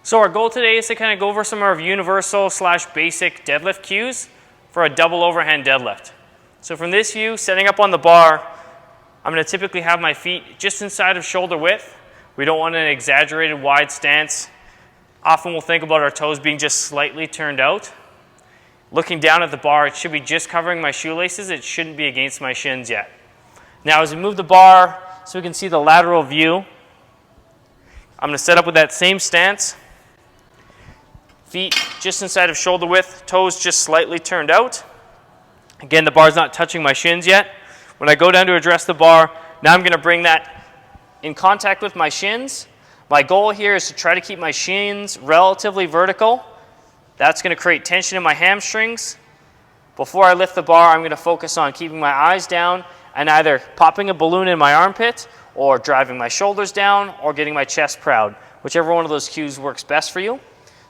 So our goal today is to kind of go over some of our universal / basic deadlift cues for a double overhand deadlift. So from this view, setting up on the bar, I'm going to typically have my feet just inside of shoulder width. We don't want an exaggerated wide stance. Often we'll think about our toes being just slightly turned out. Looking down at the bar, it should be just covering my shoelaces. It shouldn't be against my shins yet. Now as we move the bar so we can see the lateral view, I'm going to set up with that same stance. Feet just inside of shoulder width, toes just slightly turned out. Again, the bar's not touching my shins yet. When I go down to address the bar, now I'm going to bring that in contact with my shins. My goal here is to try to keep my shins relatively vertical. That's going to create tension in my hamstrings. Before I lift the bar, I'm going to focus on keeping my eyes down and either popping a balloon in my armpit or driving my shoulders down or getting my chest proud. Whichever one of those cues works best for you.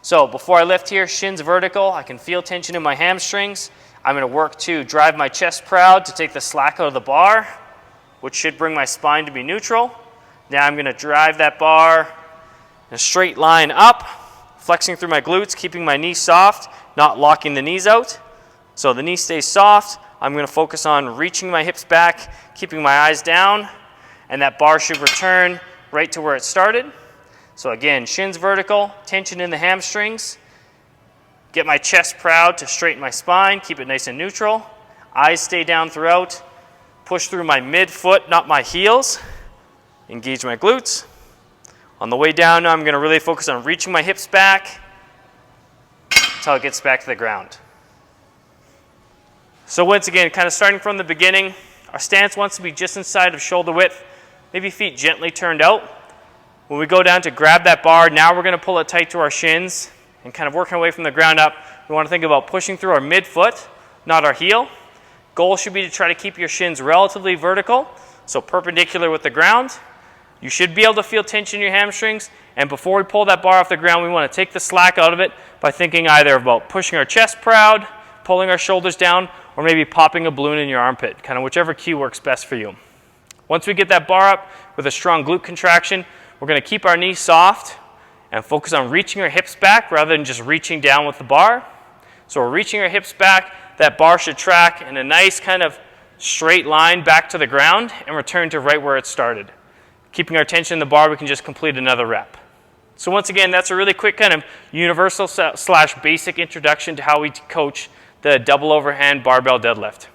So before I lift here, shins vertical, I can feel tension in my hamstrings. I'm going to work to drive my chest proud to take the slack out of the bar, which should bring my spine to be neutral. Now I'm going to drive that bar in a straight line up, flexing through my glutes, keeping my knees soft, not locking the knees out. So the knee stays soft. I'm going to focus on reaching my hips back, keeping my eyes down, and that bar should return right to where it started. So again, shins vertical, tension in the hamstrings. Get my chest proud to straighten my spine, keep it nice and neutral. Eyes stay down throughout. Push through my midfoot, not my heels. Engage my glutes. On the way down now, I'm going to really focus on reaching my hips back until it gets back to the ground. So once again, kind of starting from the beginning, our stance wants to be just inside of shoulder width, maybe feet gently turned out. When we go down to grab that bar, now we're going to pull it tight to our shins and kind of working our way from the ground up. We want to think about pushing through our midfoot, not our heel. Goal should be to try to keep your shins relatively vertical, so perpendicular with the ground. You should be able to feel tension in your hamstrings, and before we pull that bar off the ground, we want to take the slack out of it by thinking either about pushing our chest proud, pulling our shoulders down, or maybe popping a balloon in your armpit, kind of whichever cue works best for you. Once we get that bar up with a strong glute contraction, we're going to keep our knees soft and focus on reaching our hips back rather than just reaching down with the bar. So we're reaching our hips back. That bar should track in a nice kind of straight line back to the ground and return to right where it started. Keeping our tension in the bar, we can just complete another rep. So once again, that's a really quick kind of universal / basic introduction to how we coach the double overhand barbell deadlift.